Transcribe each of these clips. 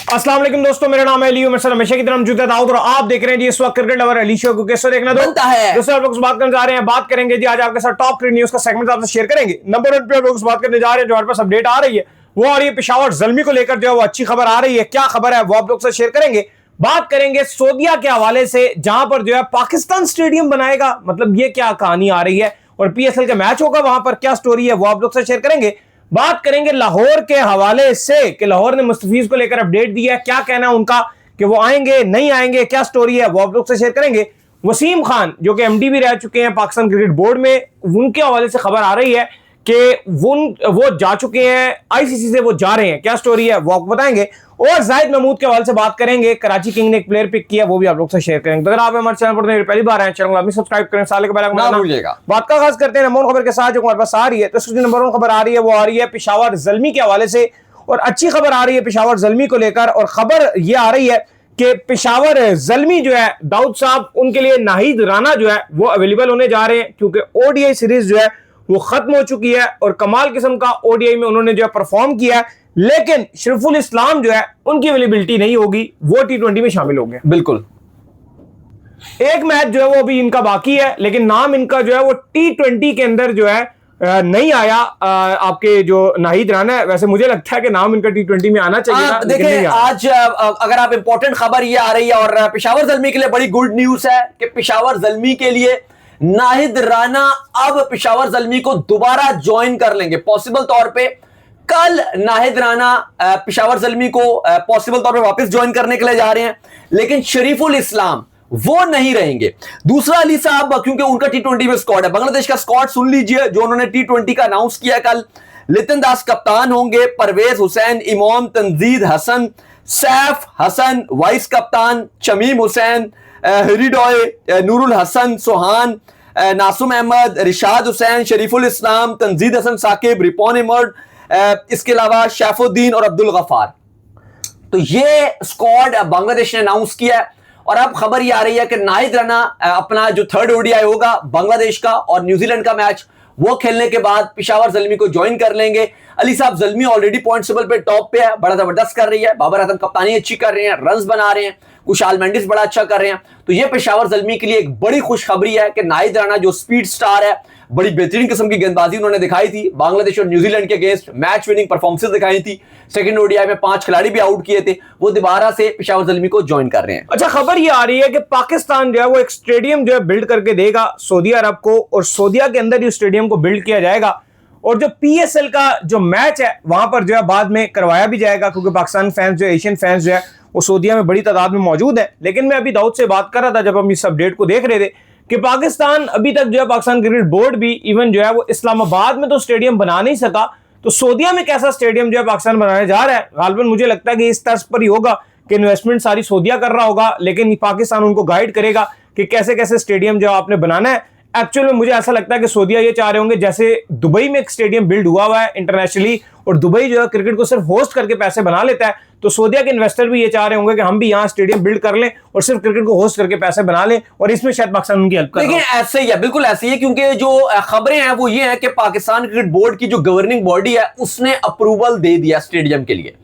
अस्सलाम वालेकुम दोस्तों, मेरा नाम है अली उमर, हमेशा की तरह मौजूद है दाऊद और आप देख रहे हैं जी इस वक्त क्रिकेट लवर अली शो को। कैसे देखना बनता है दोस्तों, आप लोग बात करने जा रहे हैं, बात करेंगे जी आज आपके साथ टॉप 3 न्यूज का सेगमेंट आपसे शेयर करेंगे। नंबर 1 पे आप लोग बात करने जा रहे हैं, जो हमारे पास अपडेट आ रही है वो आ रही है पेशावर ज़ल्मी को लेकर, जो है वो अच्छी खबर आ रही है। क्या खबर है वो आप लोग से शेयर करेंगे। बात करेंगे सऊदीया के हवाले से, जहां पर जो है पाकिस्तान स्टेडियम बनाएगा, मतलब ये क्या कहानी आ रही है, और पीएसएल का मैच होगा वहां पर, क्या स्टोरी है वो आप लोग से शेयर करेंगे। बात करेंगे लाहौर के हवाले से कि लाहौर ने मुस्तफीज को लेकर अपडेट दिया है, क्या कहना है उनका कि वो आएंगे नहीं आएंगे, क्या स्टोरी है वो आप लोग से शेयर करेंगे। वसीम खान जो कि एमडी भी रह चुके हैं पाकिस्तान क्रिकेट बोर्ड में, उनके हवाले से खबर आ रही है कि वो जा चुके हैं आईसीसी से, वो जा रहे हैं, क्या स्टोरी है वो आपको बताएंगे। और जाहिद महमूद के हवाले से बात करेंगे, कराची किंग ने एक प्लेयर पिक किया, वो भी आप लोग से शेयर करेंगे। तो अगर आप हमारे चैनल पर पहली बार आए, चैनल को सब्सक्राइब करें, साले के पहले ना भूलिएगा। बात का खास करते हैं नंबर 1 खबर के साथ जो हमारे पास आ रही है। तो नंबर 1 खबर आ रही है वो आ रही है पेशावर ज़ल्मी के हवाले से, और अच्छी खबर आ रही है पेशावर ज़ल्मी को लेकर। और खबर ये आ रही है कि पेशावर ज़ल्मी जो है दाऊद साहब, उनके लिए नाहिद राना जो है वो अवेलेबल होने जा रहे हैं, क्योंकि ओडीआई सीरीज जो है वो खत्म हो चुकी है और कमाल किस्म का ओडीआई में उन्होंने जो है परफॉर्म किया है, लेकिन शरीफुल इस्लाम जो है उनकी अवेलेबिलिटी नहीं होगी, वो टी20 में शामिल हो गए। बिल्कुल, एक मैच जो है वो अभी इनका बाकी है, लेकिन नाम इनका जो है वो टी20 के अंदर जो है नहीं आया। आपके जो नाहिद राना है, वैसे मुझे लगता है कि नाम इनका टी20 में आना चाहिए। देखिए आज अगर आप इंपॉर्टेंट खबर ये आ रही है, और पेशावर ज़ल्मी के लिए बड़ी गुड न्यूज है कि पेशावर ज़ल्मी के लिए नाहिद राना अब पेशावर ज़ल्मी को दोबारा ज्वाइन कर लेंगे पॉसिबल तौर पे। कल नाहिद राना पेशावर ज़ल्मी को पॉसिबल तौर पे वापस ज्वाइन करने के लिए जा रहे हैं, लेकिन शरीफुल इस्लाम वो नहीं रहेंगे। दूसरा अली साहब, क्योंकि उनका टी20 में स्क्वाड है, बांग्लादेश का स्क्वाड सुन लीजिए जो उन्होंने टी20 का अनाउंस किया कल। लितन दास कप्तान होंगे, परवेज हुसैन, इमाम, तंजीद हसन, सैफ हसन वाइस कप्तान, शमीम हुसैन, हरीडॉय, नूरुल हसन, सोहान, नासुम अहमद, रिशाद हुसैन, शरीफुल इस्लाम, तंजीद हसन साकिब, रिपॉन इमर्ड, इसके अलावा शैफुद्दीन और अब्दुल गफार। तो ये स्क्वाड बांग्लादेश ने अनाउंस किया है। और अब खबर ये आ रही है कि नाहिद राना अपना जो थर्ड ओडीआई होगा बांग्लादेश का और न्यूजीलैंड का मैच, वो खेलने के बाद पेशावर ज़ल्मी को ज्वाइन कर लेंगे। अली साहब, ज़ल्मी ऑलरेडी पॉइंट टेबल पे टॉप पे है, बड़ा जबरदस्त कर रही है, बाबर आजम कप्तानी अच्छी कर रहे हैं, रन्स बना रहे हैं, कुशाल मेंडिस बड़ा अच्छा कर रहे हैं। तो ये पेशावर ज़ल्मी के लिए एक बड़ी खुशखबरी है कि नाहिद राना जो स्पीड स्टार है, बड़ी बेहतरीन किस्म की गेंदबाजी उन्होंने दिखाई थी बांग्लादेश और न्यूजीलैंड के अगेंस्ट, मैच विनिंग परफॉर्मेंसेस दिखाई थी, सेकंड ओडीआई में 5 खिलाड़ी भी आउट किए थे, वो दोबारा से पेशावर ज़ल्मी को ज्वाइन कर रहे हैं। अच्छा, खबर ये आ रही है कि पाकिस्तान जो है वो एक स्टेडियम जो है बिल्ड करके देगा सऊदी अरब को, और सऊदीया के अंदर ही स्टेडियम को बिल्ड किया जाएगा, और जो पीएसएल का जो मैच है वहां पर जो है बाद में करवाया भी जाएगा, क्योंकि पाकिस्तान फैंस जो एशियन फैंस जो है वो सऊदीया में बड़ी तादाद में मौजूद है। लेकिन मैं अभी दाऊद से बात कर रहा था जब हम इस अपडेट को देख रहे थे कि पाकिस्तान अभी तक जो है पाकिस्तान क्रिकेट बोर्ड भी इवन जो है वो इस्लामाबाद में तो स्टेडियम बना नहीं सका, तो सऊदीया में कैसा स्टेडियम जो है पाकिस्तान बनाने जा रहा है। गालिबन मुझे लगता है कि इस तर्ज पर ही होगा कि इन्वेस्टमेंट सारी सऊदीया कर रहा होगा, लेकिन पाकिस्तान उनको गाइड करेगा कि कैसे कैसे स्टेडियम जो आपने बनाना है। एक्चुअल में मुझे ऐसा लगता है कि सऊदीया ये चाह रहे होंगे, जैसे दुबई में एक स्टेडियम बिल्ड हुआ है इंटरनेशनली, और दुबई जो है क्रिकेट को सिर्फ होस्ट करके पैसे बना लेता है, तो सऊदीया के इन्वेस्टर भी ये चाह रहे होंगे कि हम भी यहाँ स्टेडियम बिल्ड कर लें और सिर्फ क्रिकेट को होस्ट करके पैसे बना लें, और इसमें शायद पाकिस्तान उनकी हेल्प करेगा। लेकिन ऐसे ही है, बिल्कुल ऐसे ही है, क्योंकि जो खबरें हैं वो ये है कि पाकिस्तान क्रिकेट बोर्ड की जो गवर्निंग बॉडी है उसने अप्रूवल दे दिया स्टेडियम के लिए।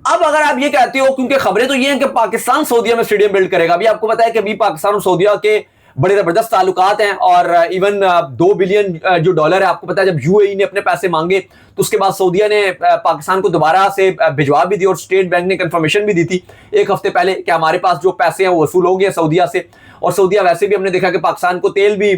अब अगर आप ये कहते हो, क्योंकि खबरें तो ये हैं कि पाकिस्तान सऊदीया में स्टेडियम बिल्ड करेगा, अभी आपको पता है कि अभी पाकिस्तान और सऊदीया के बड़े जबरदस्त ताल्लुकात हैं, और इवन $2 बिलियन जो डॉलर है, आपको पता है जब यूएई ने अपने पैसे मांगे तो उसके बाद सऊदीया ने पाकिस्तान को दोबारा से भिजवा भी दी, और स्टेट बैंक ने कंफर्मेशन भी दी थी 1 हफ्ते पहले कि हमारे पास जो पैसे हैं वो वसूल हो गए सऊदीया से। और सऊदीया वैसे भी हमने देखा कि पाकिस्तान को तेल भी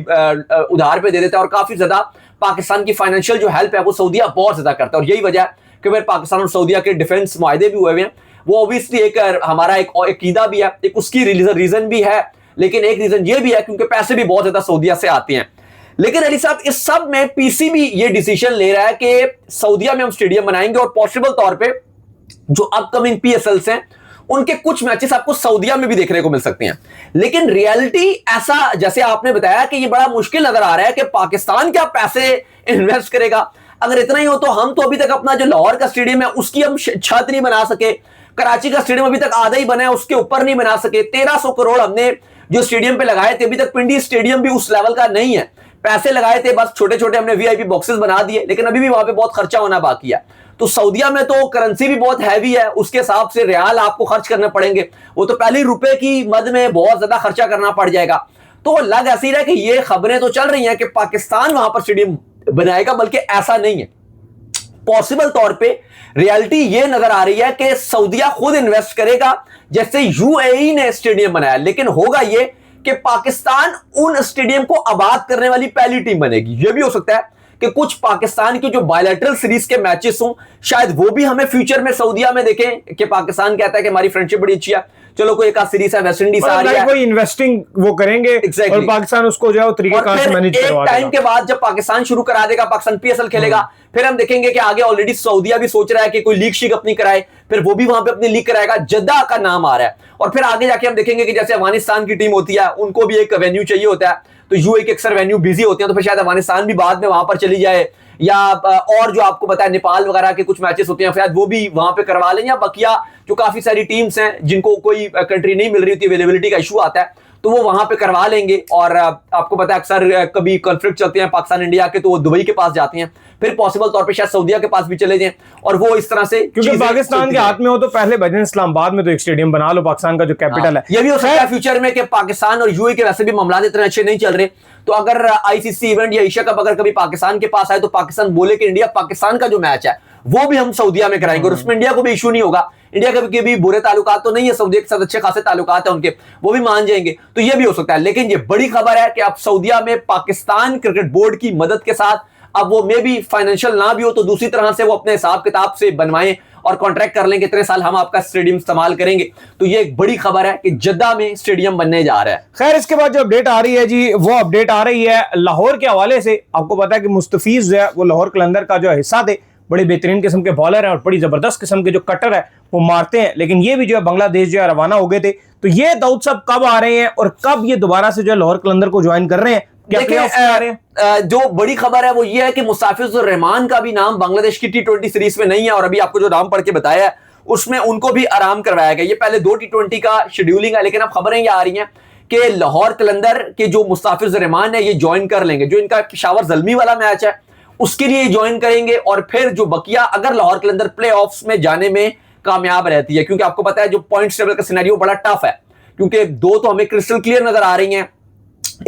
उधार पे दे देता है, और काफी ज्यादा पाकिस्तान की फाइनेंशियल जो हेल्प है वो सऊदीया बहुत ज्यादा करता है। और यही वजह है कि फिर पाकिस्तान और सऊदीया के डिफेंस मुआहदे भी हुए हैं, वो ऑब्वियसली एक हमारा एक अकीदा भी है, एक उसकी रीजन भी है, लेकिन एक रीजन ये भी है क्योंकि पैसे भी बहुत ज्यादा सऊदीया से आते हैं। लेकिन अली साहब, इस सब में पीसीबी ये डिसीजन ले रहा है कि सऊदीया में हम स्टेडियम बनाएंगे, और पॉसिबल तौर पे जो अपकमिंग पीएसएल्स हैं उनके कुछ मैचेस आपको सऊदीया में भी देखने को मिल सकते हैं। लेकिन रियलिटी ऐसा, जैसे आपने बताया कि ये बड़ा मुश्किल नजर आ रहा है कि पाकिस्तान क्या पैसे इन्वेस्ट करेगा। अगर इतना ही हो तो हम तो अभी तक अपना जो लाहौर का स्टेडियम है उसकी हम छत नहीं बना सके, कराची का स्टेडियम अभी तक आधा ही बना है, उसके ऊपर नहीं बना सके। 1300 करोड़ हमने जो स्टेडियम पे लगाए थे, अभी तक पिंडी स्टेडियम भी उस लेवल का नहीं है। पैसे लगाए थे, बस छोटे छोटे हमने वीआईपी बॉक्सेस बना दिए, लेकिन अभी भी वहां पे बहुत खर्चा होना बाकी है। तो सऊदीया में तो करेंसी भी बहुत हैवी है, उसके हिसाब से रियाल आपको खर्च करने पड़ेंगे, वो तो पहले रुपए की मद में बहुत ज्यादा खर्चा करना पड़ जाएगा। तो लग ऐसी रहा है कि ये खबरें तो चल रही हैं कि पाकिस्तान वहां पर स्टेडियम बनाएगा, बल्कि ऐसा नहीं है। पॉसिबल तौर पे रियलिटी ये नजर आ रही है कि सऊदीया खुद इन्वेस्ट करेगा, जैसे यूएई ने स्टेडियम बनाया, लेकिन होगा ये कि पाकिस्तान उन स्टेडियम को आबाद करने वाली पहली टीम बनेगी। यह भी हो सकता है कि कुछ पाकिस्तान की जो बायलैटरल सीरीज के मैचेस हों, शायद वो भी हमें फ्यूचर में सऊदीया में देखें कि पाकिस्तान कहता है कि हमारी फ्रेंडशिप बड़ी अच्छी है, चलो कोई एक आध सीरीज है वेस्ट इंडीज आ रही है, कोई इन्वेस्टिंग वो करेंगे और पाकिस्तान उसको जो है तरीकेकार से मैनेज करवा देगा। टाइम के बाद जब पाकिस्तान शुरू करा देगा, पाकिस्तान पीएसएल खेलेगा, फिर हम देखेंगे कि आगे ऑलरेडी सऊदीया भी सोच रहा है कि कोई लीग शीग अपनी कराए, फिर वो भी वहां पे अपनी लीग कराएगा, जद्दा का नाम आ रहा है। और फिर आगे जाके हम देखेंगे कि जैसे अफगानिस्तान की टीम होती है, उनको भी एक वेन्यू चाहिए होता है, तो यूएई के अक्सर वेन्यू बिजी होते हैं, तो फिर शायद अफगानिस्तान भी बाद में वहां पर चली जाए, या और जो आपको पता है नेपाल वगैरह के कुछ मैचेस होते हैं, शायद वो भी वहां पे करवा लें, या बकिया जो काफी सारी टीम्स हैं जिनको कोई कंट्री नहीं मिल रही होती, अवेलेबिलिटी का इशू आता है, तो वो वहां पे करवा लेंगे। और आपको पता है अक्सर कभी कॉन्फ्लिक्ट चलते हैं पाकिस्तान इंडिया के, तो वो दुबई के पास जाते हैं, फिर पॉसिबल तौर पे शायद सऊदीया के पास भी चले जाएं, और वो इस तरह से, क्योंकि पाकिस्तान के हाथ में हो तो पहले भजन इस्लामाबाद में तो एक स्टेडियम बना लो, पाकिस्तान का जो कैपिटल है। ये भी हो सकता है फ्यूचर में कि पाकिस्तान और यूएई के वैसे भी मामला इतने अच्छे नहीं चल रहे, तो अगर आईसीसी इवेंट या एशिया कप अगर कभी पाकिस्तान के पास आए, तो पाकिस्तान बोले कि इंडिया पाकिस्तान का जो मैच है वो भी हम सऊदीया में कराएंगे, और उसमें इंडिया को भी इशू नहीं होगा। इंडिया के भी बुरे ताल्लुकात तो नहीं है, सऊदीया के साथ अच्छे खासे ताल्लुकात है उनके, वो भी मान जाएंगे, तो ये भी हो सकता है। लेकिन ये बड़ी खबर है कि अब सऊदीया में पाकिस्तान क्रिकेट बोर्ड की मदद के साथ, अब वो मे भी फाइनेंशियल ना भी हो तो दूसरी तरह से वो अपने हिसाब किताब से बनवाएं और कॉन्ट्रैक्ट कर लेंगे, इतने साल हम आपका स्टेडियम इस्तेमाल करेंगे। तो ये एक बड़ी खबर है कि जद्दा में स्टेडियम बनने जा रहा है। खैर, इसके बाद जो अपडेट आ रही है जी, वो अपडेट आ रही है लाहौर के हवाले से। आपको पता है कि मुस्तफीज जो है वो लाहौर कलंदर का जो हिस्सा थे, बड़े बेहतरीन किस्म के बॉलर हैं और बड़ी जबरदस्त किस्म के जो कटर है वो मारते हैं, लेकिन ये भी जो है बांग्लादेश जो है रवाना हो गए थे। तो ये दाऊद साहब कब आ रहे हैं और कब ये दोबारा से जो है लाहौर कलंदर को ज्वाइन कर रहे हैं? देखिए, जो बड़ी खबर है वो ये है कि मुस्ताफिजुर रहमान का भी नाम बांग्लादेश की T20 सीरीज में नहीं है, और अभी आपको जो नाम पढ़ के बताया है उसमें उनको भी आराम करवाया गया। ये पहले 2 T20 का शेड्यूलिंग है, लेकिन अब खबरें ये आ रही हैं कि लाहौर कलंदर के जो मुस्ताफिजुर रहमान है ये ज्वाइन कर लेंगे। जो इनका पेशावर ज़ल्मी वाला मैच है उसके लिए ज्वाइन करेंगे, और फिर जो बकिया अगर लाहौर कलंदर प्ले ऑफ्स में जाने में कामयाब रहती है, क्योंकि आपको पता है जो पॉइंट्स टेबल का सिनेरियो बड़ा टफ है, क्योंकि 2 तो हमें क्रिस्टल क्लियर नजर आ रही हैं।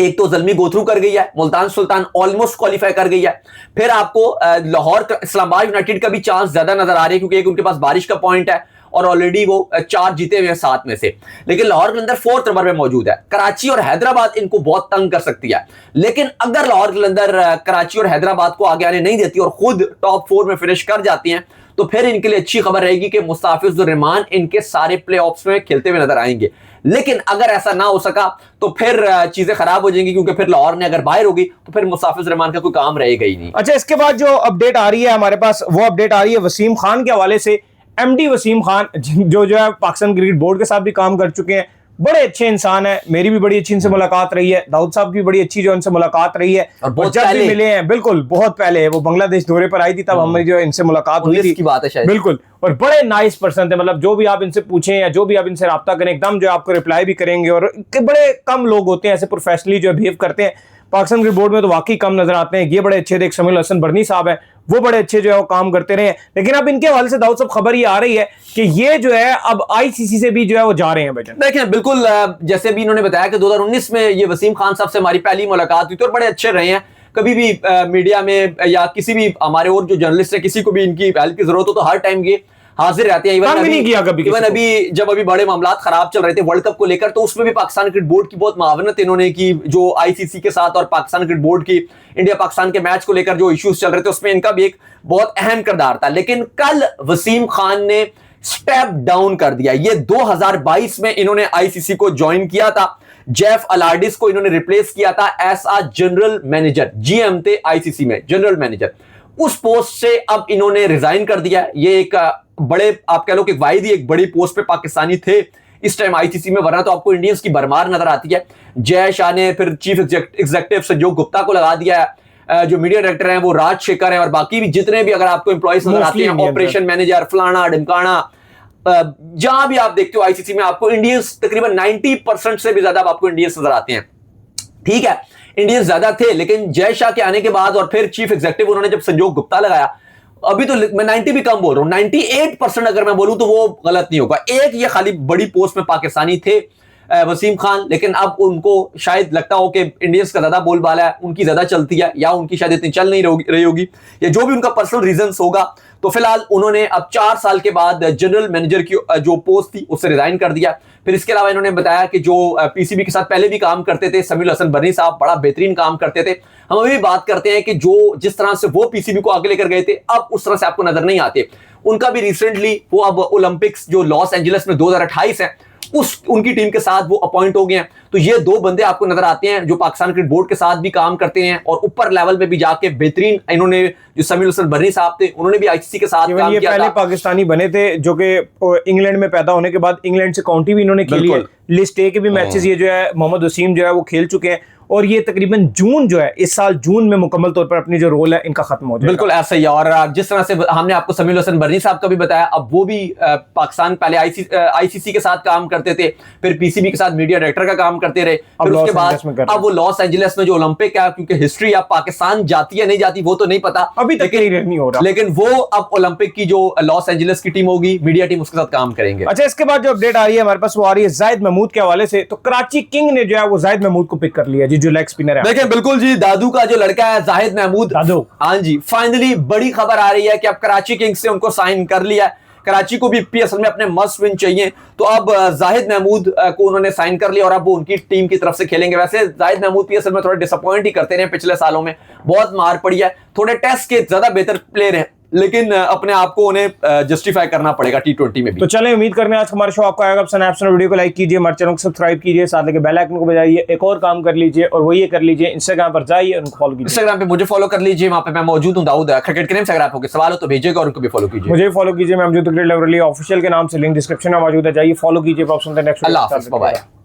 एक तो ज़ल्मी गो थ्रू कर गई है, मुल्तान सुल्तान ऑलमोस्ट क्वालिफाई कर गई है, फिर आपको लाहौर इस्लामाबाद यूनाइटेड का भी चांस ज्यादा नजर आ रही है, क्योंकि एक उनके पास बारिश का पॉइंट है और ऑलरेडी वो 4 जीते हुए हैं 7 में से। लेकिन लाहौर के अंदर 4th नंबर पे मौजूद है। कराची और हैदराबाद इनको बहुत तंग कर सकती है, लेकिन अगर लाहौर के अंदर कराची और हैदराबाद को आगे आने नहीं देती और खुद टॉप 4 में फिनिश कर जाती हैं, तो फिर इनके लिए अच्छी खबर रहेगी कि मुस्ताफिजुर रहमान इनके सारे प्ले ऑफ्स में खेलते हुए नजर आएंगे। लेकिन अगर ऐसा ना हो सका तो फिर चीजें खराब हो जाएंगी, क्योंकि फिर लाहौर ने अगर बाहर होगी तो फिर मुस्ताफिजुर रहमान का कोई काम रहेगा ही नहीं। अच्छा, इसके बाद जो अपडेट आ रही है हमारे पास, वो अपडेट आ रही है वसीम खान के हवाले से। एमडी वसीम खान जो है पाकिस्तान क्रिकेट बोर्ड के साथ भी काम कर चुके हैं, बड़े अच्छे इंसान है। मेरी भी बड़ी अच्छी इनसे मुलाकात रही है, दाऊद साहब की बड़ी अच्छी जो इनसे मुलाकात रही है, और जब भी मिले हैं, बिल्कुल बहुत पहले वो बांग्लादेश दौरे पर आई थी तब हमारी जो इनसे मुलाकात हुई थी की बात है शायद, बिल्कुल। और बड़े नाइस पर्सन थे, मतलब जो भी आप इनसे पूछें या जो भी आप इनसे राब्ता करें एकदम जो आपको रिप्लाई भी करेंगे, और बड़े कम लोग होते हैं ऐसे प्रोफेशनली जो बिहेव करते हैं पाकिस्तान क्रिकेट बोर्ड में, तो वाकई कम नजर आते हैं। ये बड़े अच्छे थे। एक शमील हसन बरनी साहब है, वो बड़े अच्छे जो है वो काम करते रहे। लेकिन अब इनके हवाले से दाऊद साहब खबर ये आ रही है कि ये जो है अब आईसीसी से भी जो है वो जा रहे हैं। बेटा देखें, बिल्कुल जैसे भी इन्होंने बताया कि 2019 में ये वसीम खान साहब से हमारी पहली मुलाकात हुई थी और बड़े अच्छे रहे हैं। कभी भी मीडिया में या किसी भी हमारे और जो जर्नलिस्ट है किसी को भी इनकी हेल्प की जरूरत हो तो हर टाइम ये हाजिर रहते हैं। इवन अभी जब बड़े मामला खराब चल रहे थे वर्ल्ड कप को लेकर, तो उसमें भी पाकिस्तान क्रिकेट बोर्ड की बहुत मावनत इन्होंने की, जो आईसीसी के साथ और पाकिस्तान क्रिकेट बोर्ड की इंडिया पाकिस्तान के मैच को लेकर जो इश्यूज चल रहे थे उसमें इनका भी एक बहुत अहम किरदार था। लेकिन कल वसीम खान ने स्टेप डाउन कर दिया। ये 2022 में इन्होंने आईसीसी को ज्वाइन किया था। जेफ अलार्डिस को इन्होंने रिप्लेस किया था as a general manager, GM थे आईसीसी में, जनरल मैनेजर। उस पोस्ट से अब इन्होंने रिजाइन कर दिया। ये एक बड़े, आप कह लो कि वाहिद एक बड़ी पोस्ट पे पाकिस्तानी थे इस टाइम आईसीसी में, वरना तो आपको इंडियंस की भरमार नजर आती है। जय शाह ने फिर चीफ एग्जीक्यूटिव संजोग गुप्ता को लगा दिया है, जो मीडिया डायरेक्टर हैं वो राजशेखर हैं, और बाकी भी जितने भी अगर आपको एम्प्लॉइज नजर आते हैं, ऑपरेशन मैनेजर फलाना ढिमकाना, जहां भी आप देखते हो आईसीसी में आपको इंडियंस तकरीबन 90% से भी ज्यादा आपको इंडियंस नजर आते हैं। ठीक है, इंडियंस ज्यादा थे, लेकिन जय शाह के आने के बाद और फिर चीफ एग्जीक्यूटिव उन्होंने जब संजोग गुप्ता लगाया, अभी तो मैं 90 भी कम बोल रहा हूं, 98% अगर मैं बोलूं तो वो गलत नहीं होगा। एक ये खाली बड़ी पोस्ट में पाकिस्तानी थे वसीम खान, लेकिन अब उनको शायद लगता हो कि इंडियंस का ज्यादा बोलबाला है, उनकी ज्यादा चलती है, या उनकी शायद इतनी चल नहीं रही होगी, या जो भी उनका पर्सनल रीजंस होगा। तो फिलहाल उन्होंने अब 4 साल के बाद जनरल मैनेजर की जो पोस्ट थी उससे रिजाइन कर दिया। फिर इसके अलावा इन्होंने बताया कि जो पीसीबी के साथ पहले भी काम करते थे, समीउल हसन बर्री साहब बड़ा बेहतरीन काम करते थे। हम अभी भी बात करते हैं कि जो जिस तरह से वो पीसीबी को आगे लेकर गए थे, अब उस तरह से आपको नजर नहीं आते। उनका भी रिसेंटली वो अब ओलंपिक्स जो लॉस एंजलिस में 2028 है, उनकी टीम के साथ वो अपॉइंट हो गए हैं। तो ये 2 बंदे आपको नजर आते हैं जो पाकिस्तान क्रिकेट बोर्ड के साथ भी काम करते हैं और ऊपर लेवल पे भी जाके बेहतरीन। इन्होंने जो समीउल हसन बर्री साहब थे, उन्होंने भी आईसीसी के साथ काम किया। पहले पाकिस्तानी बने थे जो कि इंग्लैंड में पैदा होने के बाद इंग्लैंड से काउंटी भी इन्होंने खेली है। लिस्ट ए के भी मैचेस ये जो है मोहम्मद वसीम जो है वो खेल चुके हैं, और ये तकरीबन जून जो है इस साल जून में मुकम्मल तौर पर अपनी जो रोल है इनका खत्म हो जाएगा। बिल्कुल ऐसा ही है। और जिस तरह से हमने आपको समीउल हसन बर्री साहब का भी बताया, अब वो भी पाकिस्तान पहले आईसीसी के साथ काम करते थे, फिर पीसीबी के साथ मीडिया डायरेक्टर का काम करते रहे, फिर उसके बाद अब वो लॉस एंजलिस में जो ओलंपिक है, क्योंकि हिस्ट्री अब पाकिस्तान जाती है नहीं जाती वो तो नहीं पता अभी तक नहीं हो रहा, लेकिन वो अब ओलंपिक की जो लॉस एंजलिस की टीम होगी, मीडिया टीम, उसके साथ काम करेंगे। अच्छा, इसके बाद जो अपडेट आ रही है हमारे पास वो आ रही है जाहिद महमूद के हवाले से। तो कराची किंग ने जो है वो जाहिद महमूद को पिक कर लिया जी, जो लेग स्पिनर है। देखिए बिल्कुल जी, दादू का जो लड़का है जाहिद महमूद, दादू, हाँ जी, फाइनली बड़ी खबर आ रही है कि अब कराची किंग्स ने उनको साइन कर लिया। कराची को भी पीएसएल में अपने मस्ट विन चाहिए, तो अब जाहिद महमूद को उन्होंने साइन कर लिया और अब वो उनकी टीम की तरफ से खेलेंगे। वैसे जाहिद महमूद पीएसएल में थोड़े डिसअपॉइंट ही करते रहे पिछले सालों में, बहुत मार पड़ी है, थोड़े टेस्ट के ज्यादा बेहतर प्लेयर हैं, लेकिन अपने आप को उन्हें जस्टिफाई करना पड़ेगा T20 में भी। तो चलें, उम्मीद करने आज हमारा शो आपको आएगा पसंद। वीडियो को लाइक कीजिए, हमारे चैनल को सब्सक्राइब कीजिए, साथ लेके बेल आइकन को बजाइए। एक और काम कर लीजिए और वो ये कर लीजिए, इंस्टाग्राम पर जाइए, उनको फॉलो कीजिए। इंस्टाग्राम पे मुझे फॉलो कर लीजिए, वहां पे मैं मौजूद हूं, दाऊद क्रिकेट के नेम से। अगर आपको सवाल हो तो भेजिएगा और उनको भी फॉलो कीजिए। मुझे फॉलो कीजिए, मैं मौजूद क्रिकेट लवली ऑफिशियल के नाम से, लिंक डिस्क्रिप्शन में मौजूद है, जाइए फॉलो कीजिए। नेक्स्ट, अल्लाह हाफिज़, बाय बाय।